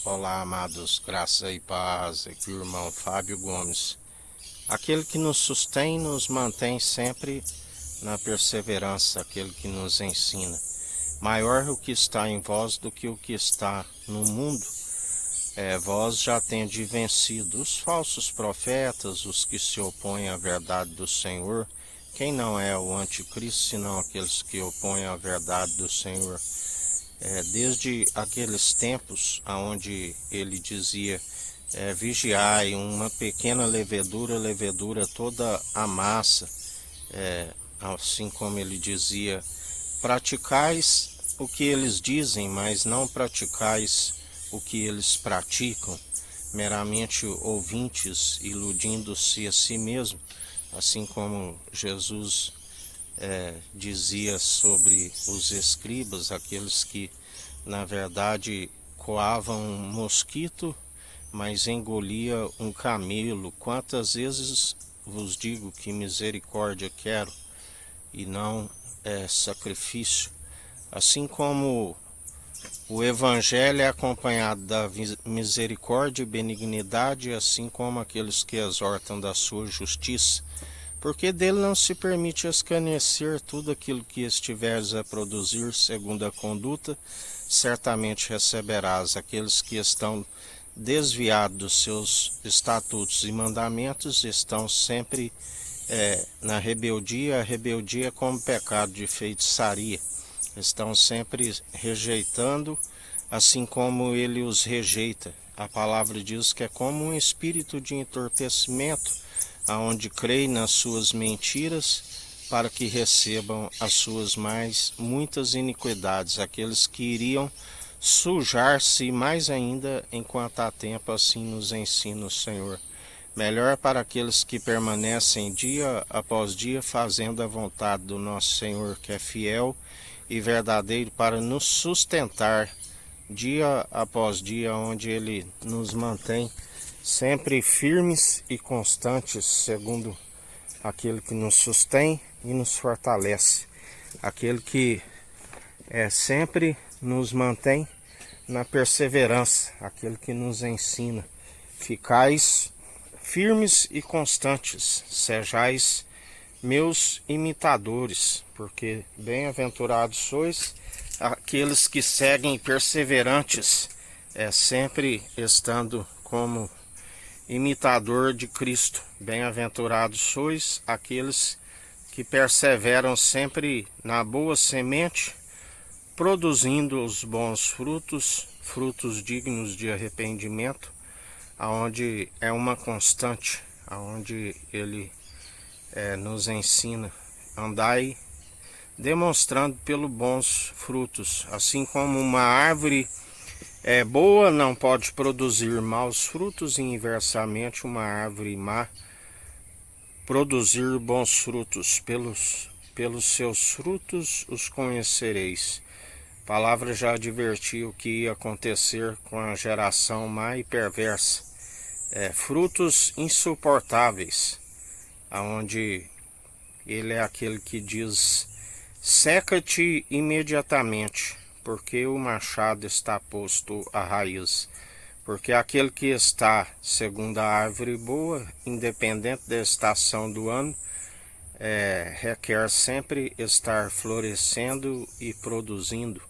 Olá, amados, graça e paz, aqui o irmão Fábio Gomes. Aquele que nos sustém, nos mantém sempre na perseverança, aquele que nos ensina. Maior o que está em vós do que o que está no mundo. Vós já tendes vencido os falsos profetas, os que se opõem à verdade do Senhor. Quem não é o anticristo, senão aqueles que opõem à verdade do Senhor? Desde aqueles tempos onde ele dizia, vigiai, uma pequena levedura toda a massa, assim como ele dizia, praticais o que eles dizem, mas não praticais o que eles praticam, meramente ouvintes, iludindo-se a si mesmo, assim como Jesus dizia sobre os escribas, aqueles que na verdade coavam um mosquito, mas engolia um camelo. Quantas vezes vos digo que misericórdia quero e não sacrifício? Assim como o evangelho é acompanhado da misericórdia e benignidade, assim como aqueles que exortam da sua justiça, porque dele não se permite escarnecer. Tudo aquilo que estiveres a produzir segundo a conduta, certamente receberás. Aqueles que estão desviados dos seus estatutos e mandamentos estão sempre na rebeldia. A rebeldia é como pecado de feitiçaria. Estão sempre rejeitando, assim como ele os rejeita. A palavra diz que é como um espírito de entorpecimento, aonde creem nas suas mentiras, para que recebam as suas muitas iniquidades, aqueles que iriam sujar-se mais ainda enquanto há tempo, assim nos ensina o Senhor. Melhor para aqueles que permanecem dia após dia fazendo a vontade do nosso Senhor, que é fiel e verdadeiro para nos sustentar dia após dia, onde Ele nos mantém sempre firmes e constantes, segundo aquele que nos sustém e nos fortalece, aquele que sempre nos mantém na perseverança, aquele que nos ensina. Ficais firmes e constantes, sejais meus imitadores, porque bem-aventurados sois aqueles que seguem perseverantes, sempre estando como imitador de Cristo. Bem-aventurados sois aqueles que perseveram sempre na boa semente, produzindo os bons frutos, frutos dignos de arrependimento, aonde é uma constante, aonde ele nos ensina, andai demonstrando pelos bons frutos, assim como uma árvore boa não pode produzir maus frutos, e inversamente uma árvore má produzir bons frutos. Pelos seus frutos os conhecereis. A palavra já advertiu o que ia acontecer com a geração má e perversa. Frutos insuportáveis, aonde ele é aquele que diz, seca-te imediatamente, porque o machado está posto à raiz. Porque aquele que está segundo a árvore boa, independente da estação do ano, requer sempre estar florescendo e produzindo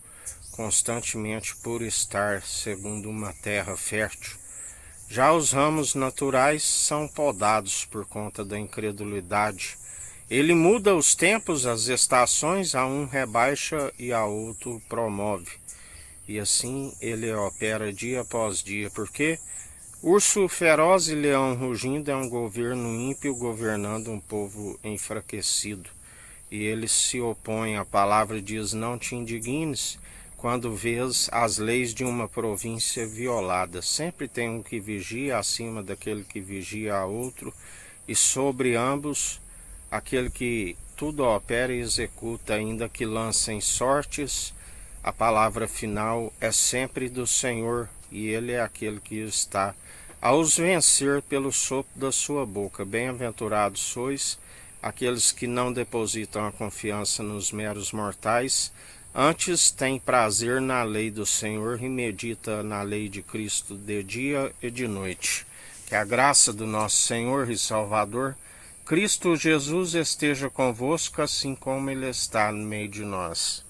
constantemente por estar segundo uma terra fértil. Já os ramos naturais são podados por conta da incredulidade. Ele muda os tempos, as estações, a um rebaixa e a outro promove. E assim ele opera dia após dia, porque urso feroz e leão rugindo é um governo ímpio governando um povo enfraquecido. E ele se opõe, a palavra diz, não te indignes quando vês as leis de uma província violada. Sempre tem um que vigia acima daquele que vigia a outro, e sobre ambos aquele que tudo opera e executa, ainda que lancem sortes, a palavra final é sempre do Senhor, e ele é aquele que está a os vencer pelo sopro da sua boca. Bem-aventurados sois aqueles que não depositam a confiança nos meros mortais, Antes tem prazer na lei do Senhor e medita na lei de Cristo de dia e de noite. Que a graça do nosso Senhor e Salvador, Cristo Jesus, esteja convosco, assim como Ele está no meio de nós.